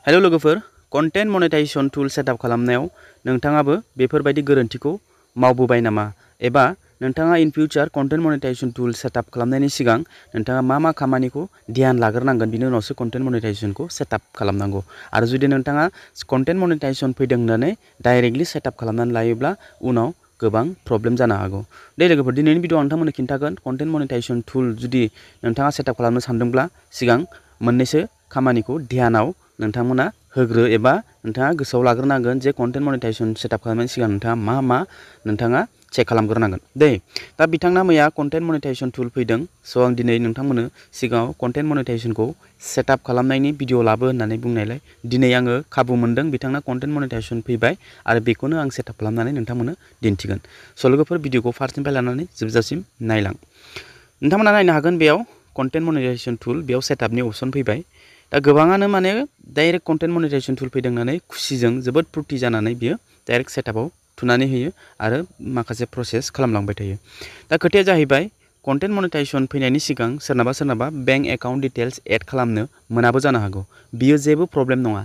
Hello लोगोफोर, content monetization tool setup खालामनायाव नोंथाङाबो बेफोरबायदि गोरोन्थिखौ मावबोबाय नामा एबा नोंथाङा in future content monetization tool setup खालामनायनि सिगां नोंथाङा मा खामानिखौ ध्यान लाग्रोनांगोन बिनि उनावसो कन्टेन्ट मनेटाइजेशनखौ सेटआप खालामनांगौ आरो जुदि नोंथाङा कन्टेन्ट मनेटाइजेशन फैदों होननानै डाइरेक्टलि सेटआप खालामनानै लायोब्ला उनाव गोबां प्रब्लेम जानो हागौ। दे लोगोफोर, दिनैनि भिडिअ आं नोंथांमोननो खिन्थागोन कन्टेन्ट मनेटाइजेशन टुल जुदि नोंथाङा सेटआप खालामनो सानदोंब्ला सिगां मोननैसो खामानिखौ ध्यानाव नोंथांमोना होग्रो एबा नोंथाङा गोसोआव लाग्रोनांगोन जे कन्टेन्ट मनेटाइजेशन सेटआप खालामनायनि सिगां नोंथाङा मा नोंथाङा चेक खालामग्रोनांगोन दे। दा बिथांना मैया कन्टेन्ट मनेटाइजेशन टुल फैदों, स' आं दिनै नोंथांमोननो सिगाङाव कन्टेन्ट मनेटाइजेशनखौ सेटआप खालामनायनि भिडिअ लाबो होननानै बुंनायलाय दिनै आङो खाबु मोनदों, बिथांना कन्टेन्ट मनेटाइजेशन फैबाय आरो बेखौनो आं सेटआप खालामनानै नोंथांमोननो दिन्थिगोन। स' लोगोफोर, भिडिअखौ फार्स्टनिफ्राय लानानै जोबजासिम नायलां। नोंथांमोना नायनो हागोन बेयाव कन्टेन्ट मनेटाइजेशन टुल, बेयाव सेटआपनि अपसन फैबाय। दा गोबाङानो माने डाइरेक्ट कन्टेन्ट मनेटाइजेशन टुल फैदों होननानै खुसिजों जोबोद फुर्ति जानानै बियो डाइरेक्ट सेटआपआव थुनानै होयो आरो माखासे प्रसेस खालामलांबाय थायो। दा खोथाया जाहैबाय कन्टेन्ट मनेटाइजेशन फैनायनि सिगां सोरनाबा बेंक एकाउन्ट डिटेल्स एड खालामनो मोनाबो जानो हागौ। बियो जेबो प्रब्लेम नङा।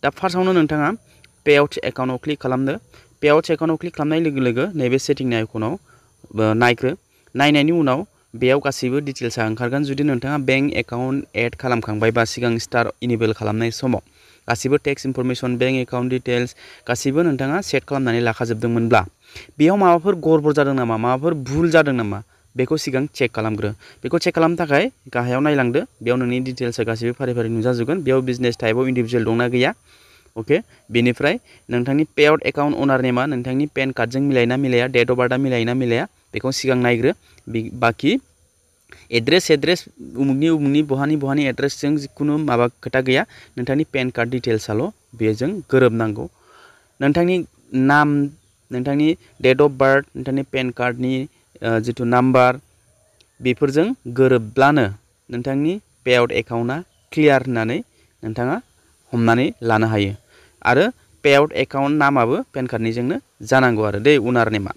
दा फार्स्टआवनो नोंथाङा पेआउट एकाउन्टआव क्लिक खालामदो। पेआउट एकाउन्टआव क्लिक खालामनाय लोगो लोगो नैबे सेटिंनि आइकनाव नायग्रो। नायनायनि उनाव बेयाव गासैबो डिटेल्सआ ओंखारगोन। जुदि नोंथाङा बेंक एकाउन्ट एड खालामखांबाय बा सिगां स्टार इनेबल खालामनाय समाव गासैबो tax information, bank account details गासैबो नोंथाङा सेट खालामनानै लाखाजोबदोंमोनब्ला बेयाव माबाफोर गड़बड़ जादों नामा, माबाफोर भुल जादों नामा, बेखौ सिगां चेक खालामग्रो। बेखौ चेक खालामनो थाखाय गाहायाव नायलांदो, बेयाव नोंनि डिटेल्सआ गासैबो फारि फारि नुजाजोबगोन। बेयाव बिजनेस टाइपआव इन्डिभिजुअल दंना गैया, अके। बेनिफ्राय नोंथांनि पेआउट एकाउन्ट अनार नेमा नोंथांनि पेन कार्डजों मिलायना मिलाया, डेट अफ बार्थआ मिलायना मिलाया, बेखौ सिगां नायग्रो। बाखि एड्रेस उमुगनि बहानि एड्रेसजों जिखुनु माबा खोथा गैया, नोंथांनि पेन कार्ड डिटेल्सआल' बेजों गोरोबनांगौ। नोंथांनि नाम, नोंथांनि डेट अफ बार्थ, नोंथांनि पेन कार्डनि जिथु नाम्बार बेफोरजों गोरोबब्लानो नोंथांनि पेआउट एकाउन्टआ क्लियार होननानै नोंथाङा हमनानै लानो हायो। आरो पेआउट एकाउन्ट नामाबो पेन कार्डनिजोंनो जानांगौ आरो दै, उनार नेमा।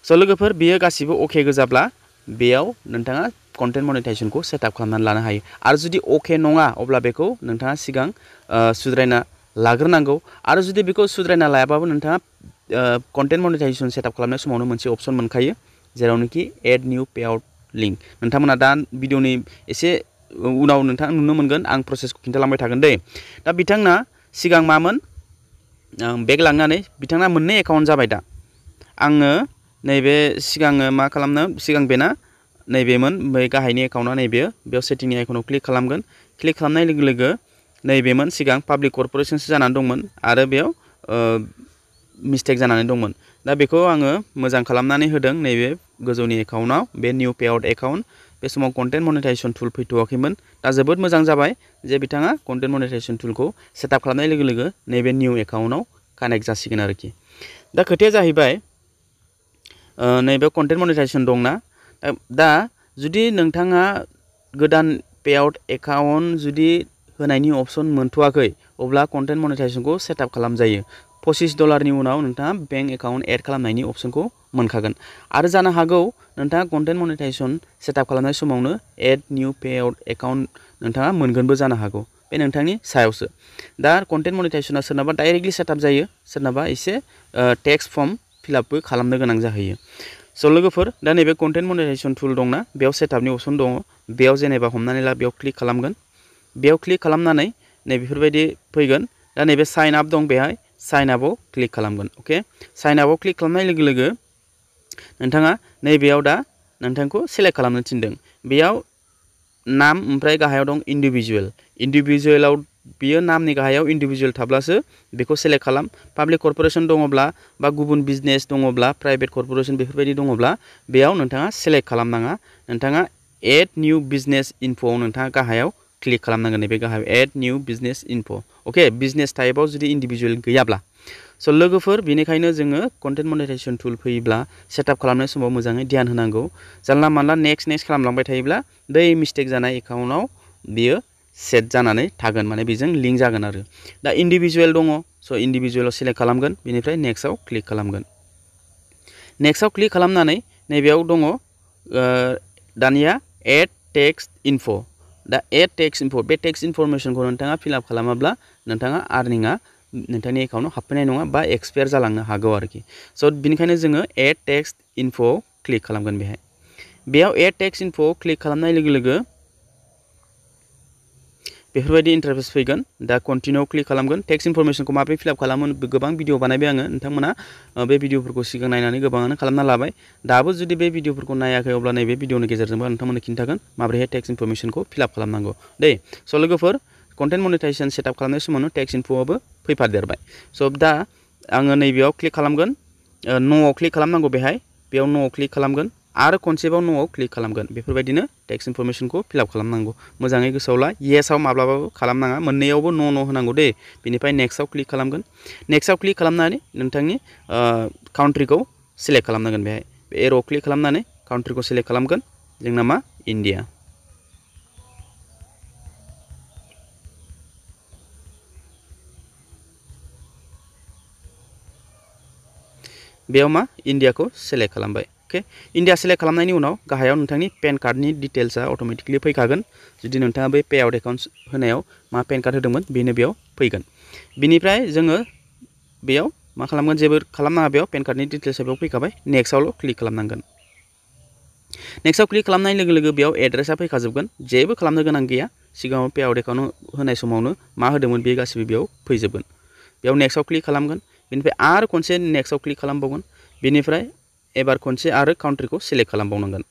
स' लोगोफोर, बियो गासिबो अके गोजाब्ला बेयाव नोंथाङा कन्टेन्ट मनेटाइजेशनखौ सेटआप खालामनानै लानो हायो। आरो जुदि अके नङा अब्ला बेखौ नोंथाङा सिगां सुद्रायना लाग्रोनांगौ। आरो जुदि बेखौ सुद्रायना लायाबाबो नोंथाङा कन्टेन्ट मनेटाइजेशन सेटआप खालामनाय समावनो मोनसे अपसन मोनखायो, जेरावनोखि एड निउ पेआउट लिंक। नोंथांमोना दा भिडिअनि एसे उनाव नोंथाङा नुनो मोनगोन, आं प्रसेसखौ खिन्थालांबाय थागोन दे। दा बिथांना सिगां मामोन, बेक लांनानै बिथांना मोननै एकाउन्ट जाबाय। दा आङो नैबे सिगाङो मा खालामनो, सिगां बेना नैबेमोन, ओमफ्राय गाहायनि एकाउन्टआ नैबे। बेयाव सेटिंनि आइकनाव क्लिक खालामगोन। क्लिक खालामनाय लोगो लोगो नैबेमोन, सिगां पाब्लिक कर्प'रेसनसो जानानै दंमोन आरो बेयाव मिस्टेक जानानै दंमोन। दा बेखौ आङो मोजां खालामनानै होदों नैबे गोजौनि एकाउन्टआव, बे निउ पेआउट एकाउन्ट। बे समाव कन्टेन्ट मनेटाइजेशन टुल फैथ'वाखैमोन। दा जोबोद मोजां जाबाय जे बिथाङा कन्टेन्ट मनेटाइजेशन टुलखौ सेटआप खालामनाय लोगो लोगो नैबे निउ एकाउन्टआव कानेक्ट जासिगोन आरोखि। दा खोथाया जाहैबाय नैबे कन्टेन्ट मनेटाइजेशन दंना, दा जुदि नोंथाङा गोदान पेआउट एकाउन्ट जुदि होनायनि अपसन मोनथ'वाखै अब्ला कन्टेन्ट मनेटाइजेशनखौ सेटआप खालामजायो। $25 उनाव नोंथाङा बेंक एकाउन्ट एड खालामनायनि अपसनखौ मोनखागोन। आरो जानो हागौ नोंथाङा कन्टेन्ट मनेटाइजेशन सेटआप खालामनाय समावनो एड निउ पेआउट एकाउन्ट नोंथाङा मोनगोनबो जानो हागौ, बे नोंथांनि सायावसो। दा कन्टेन्ट मनेटाइजेशना सोरनाबा डाइरेक्टलि सेटआप जायो, सोरनाबा एसे टेक्स फर्म फिलआपबो खालामनो गोनां जाहैयो। स' लोगोफोर, दा नैबे कन्टेन्ट मनेटाइजेशन टुल दंना, बेयाव सेटआपनि अपसन दङ। बेयाव जेनेबा हमनानै ला बेयाव क्लिक खालामगोन। बेयाव क्लिक खालामनानै नैबेफोरबायदि फैगोन। दा नैबे साइन आप दं, बेहाय साइन आपआव क्लिक खालामगोन। अके, साइन आपआव क्लिक खालामनाय लोगो लोगो नोंथाङा नैबेयाव दा नोंथांखौ सेलेक्ट खालामनो थिनदों। बेयाव नाम, ओमफ्राय गाहायाव दं इन्डिभिजुवेलाव बियो नामनि गाहायाव इन्डिभिजुवेल थाब्लासो बेखौ सेलेक्ट खालाम। पाब्लिक कर्प'रेसन दङब्ला बा गुबुन बिजनेस दङब्ला, प्राइभेट कर्प'रेसन बेफोरबायदि दङब्ला बेयाव नोंथाङा सेलेक्ट खालामनाङा। नोंथाङा एड निउ बिजनेस इनफ'आव नोंथाङा गाहायाव क्लिक खालामनांगोन, नैबे गाहायाव एड निउ बिजनेस इनफ'। अके, बिजनेस टाइपआव जुदि इन्डिभिजुवेल गैयाब्ला। स' लोगोफोर, बेनिखायनो जोङो कन्टेन्ट मनेटाइजेशन टुल फैयोब्ला सेटआप खालामनाय समाव मोजाङै ध्यान होनांगौ। जानला मानला नेक्स्ट खालामलांबाय थायोब्ला बै मिस्टेक जानाय एकाउन्टआव बियो सेट जानानै थागोन, माने बेजों लिंक जागोन आरो। दा इन्डिभिजुवेल दङ, स' इन्डिभिजुवेलाव सेलेक्ट खालामगोन, बेनिफ्राय नेक्स्टआव क्लिक खालामगोन। नेक्स्टआव क्लिक खालामनानै नैबेयाव दङ दानिया एड टेक्स इनफ'। दा एड टेक्स इनफ', बे टेक्स इनफरमेसनखौ नोंथाङा फिलआप खालामाब्ला नोंथाङा आर्निंआ नोंथांनि एकाउन्टाव हाबफैनाय नङा बा एक्सपायार जालांनो हागौ आरोखि। स' बिनिखायनो जोङो एड टेक्स्ट इनफ'आव क्लिक खालामगोन बेहाय। बेयाव एड टेक्स्ट इनफ'आव क्लिक खालामनाय लोगो लोगो बेफोरबायदि इन्टारफेस फैगोन। दा कन्टिनिउआव क्लिक खालामगोन। टेक्स्ट इनफरमेसनखौ माबोरै फिलआप खालामो गोबां भिडिअ बानायबाय आङो। नोंथांमोना बे भिडिअफोरखौ सिगां नायनानै गोबाङानो खालामना लाबाय। दाबो जुदि बे भिडिअफोरखौ नायाखै अब्ला नैबे भिडिअनि गेजेरजोंबो नोंथांमोननो खिन्थागोन माबोरैहाय टेक्स्ट इनफरमेसनखौ फिलआप खालामनांगौ दे। स' लोगोफोर कन्टेन्ट मनेटाइजेसन सेटआप खालामनाय समावनो टेक्स्ट इनफ'आबो फैफादेरबाय। स' दा आङो नैबेयाव क्लिक खालामगोन। न'आव क्लिक खालामनांगौ बेहाय। बेयाव न'आव क्लिक खालामगोन आरो खनसेबाव न'आव क्लिक खालामगोन। बेफोरबायदिनो टेक्स्ट इनफरमेसनखौ फिलआप खालामनांगौ। मोजाङै गोसोआव ला, येसआव माब्लाबाबो खालामनाङा, मोननैयावबो न' होनांगौ दे। बेनिफ्राय नेक्स्टआव क्लिक खालामगोन। नेक्स्टआव क्लिक खालामनानै नोंथांनि काउन्ट्रिखौ सिलेक्ट खालामनांगोन बेहाय। एर'आव क्लिक खालामनानै काउन्ट्रिखौ सिलेक्ट खालामगोन। जोंना मा इन्डिया। बेयाव मा इन्डियाखौ सिलेक्ट खालामबाय। अके, इन्डिया सिलेक्ट खालामनायनि उनाव गाहायाव नोंथांनि पेन कार्डनि डिटेल्सआ अट'मेटिकलि फैखागोन। जुदि नोंथाङा बै पे आउट एकाउन्ट होनायाव मा पेन कार्ड होदोंमोन बेनो बेयाव फैगोन। बिनिफ्राय जोङो बेयाव मा खालामगोन, जेबो खालामनाङा, बेयाव पेन कार्डनि डिटेल्सआ बेयाव फैखाबाय। नेक्स्टआवल' क्लिक खालामनांगोन। नेक्स्टआव क्लिक खालामनाय लोगो लोगो बेयाव एड्रेसा फैखाजोबगोन। जेबो खालामनो गोनां गैया। सिगाङाव पे आउट एकाउन्ट होनाय समावनो मा होदोंमोन बे गासिबो बेयाव फैजोबगोन। बेयाव नेक्स्टआव क्लिक खालामगोन। बेनिफ्राय आरो खनसे नेक्स्टआव क्लिक खालामबावगोन। बेनिफ्राय एबार खनसे आरो काउन्ट्रिखौ सिलेक्ट खालामबावनांगोन।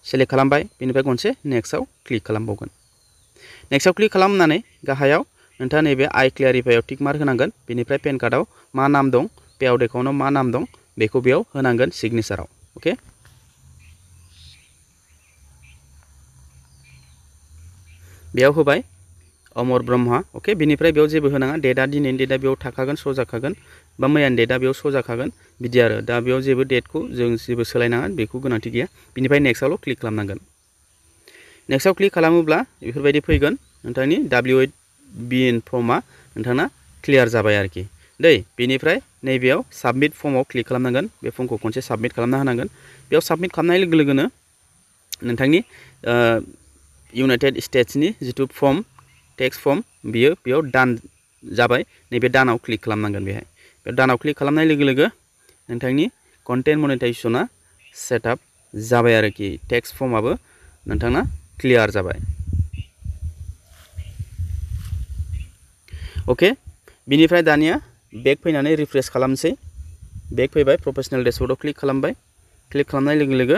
सिलेक्ट खालामबाय। बेनिफ्राय खनसे नेक्स्टआव क्लिक खालामबावगोन। नेक्स्टआव क्लिक खालामनानै गाहायाव नोंथाङा नैबे आइ क्लियारिफाइआव टिक मार्क होनांगोन। बेनिफ्राय पेन कार्डआव मा नाम दं, पे आउट एकाउन्टआव मा नाम दं बेखौ बेयाव होनांगोन सिगनेचाराव। अके, बेयाव होबाय अमर ब्रह्मा। अके, बेनिफ्राय बेयाव जेबो होनाङा। डेटआ दिनैनि डेटआ बेयाव थाखागोन, श' जाखागोन, बा मैयानि डेटआ बेयाव श' जाखागोन बिदि आरो। दा बेयाव जेबो डेटखौ जों जेबो सोलायनाङा, बेखौ गोनांथि गैया। बिनिफ्राय नेक्स्टआवल' क्लिक खालामनांगोन। नेक्स्टआव क्लिक खालामोब्ला बेफोरबायदि फैगोन। नोंथांनि WHBN फर्मआ नोंथांना क्लियार जाबाय आरोखि दै। बेनिफ्राय नैबेयाव साबमिट फर्मआव क्लिक खालामनांगोन। बे फर्मखौ खनसे साबमिट खालामना होनांगोन। बेयाव साबमिट खालामनाय लोगो लोगोनो नोंथांनि इउनाइटेड स्टेट्सनि जिथु फर्म, टेक्स फर्म, बियो बेयाव दान जाबाय। नैबे दानाव क्लिक खालामनांगोन बेहाय। बे दानाव क्लिक खालामनाय लोगो लोगो नोंथांनि कन्टेन्ट मनेटाइजेसना सेटआप जाबाय आरोखि। टेक्स फर्मआबो नोंथांना क्लियार जाबाय। अके, बिनिफ्राय दानिया बेक फैनानै रिफ्रेस खालामसै। बेक फैबाय, प्रफेसनेल डेशबर्डआव क्लिक खालामबाय। क्लिक खालामनाय लोगो लोगो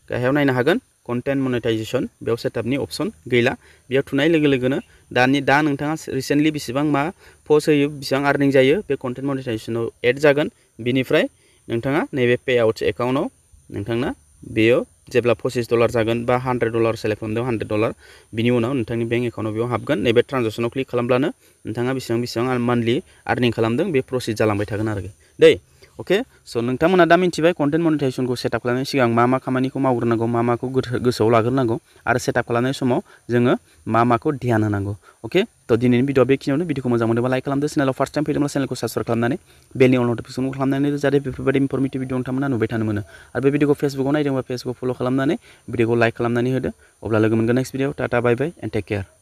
गाहायाव नायनो हागोन कन्टेन्ट मनेटाइजेसन, बेयाव सेटआपनि अपसन गैला। बेयाव थुनाय लोगो लोगोनो दा नोंथाङा रिसेन्टलि बेसेबां मा पस्ट होयो, बेसेबां आर्निं जायो, बे कन्टेन्ट मनेटाइजेसनाव एड जागोन। बिनिफ्राय नोंथाङा नैबे पे आउट एकाउन्टआव नोंथांना बेयो जेब्ला $25 जागोन बा $100 सेलेक्ट खालामदों $100, बिनि उनाव नोंथांनि बेंक एकाउन्टआव बेयाव हाबगोन। नैबे ट्रान्जेक्सनाव क्लिक खालामब्लानो नोंथाङा बेसेबां मान्थलि आर्निं खालामदों बे प्रसिड जालांबाय थागोन आरोखि दै। अके, स' नोंथांमोना दा मिथिबाय कन्टेन्ट मनेटाइजेसनखौ सेटआप खालामनायनि सिगां मा खामानिखौ मावग्रोनांगौ, मा माखौ गोसोआव लाग्रोनांगौ, आरो सेटआप खालामनाय समाव जोङो मा माखौ ध्यान होनांगौ। अके, थ' दिनैनि भिडिअ बेखिनियावनो। भिडिअखौ मोजां मोनोबा लाइक खालामदो। चेनेलाव फार्स्ट टाइम फैदोंब्ला चेनेलखौ साबस्क्राइब खालामनानै बेलनि अल नटिफिकेसनखौ खालामनानै जाहाथे बेफोरबायदि इनफरमेटिभ भिडिअ नोंथांमोना नुबाय थानो मोनो। आरो बे भिडिअखौ फेसबुकआव नायदोंबा फेसबुक फल' खालामनानै भिडिअखौ लाइक खालामनानै होदो। अब्ला लोगो मोनगोन next video. Tata bye bye and take care.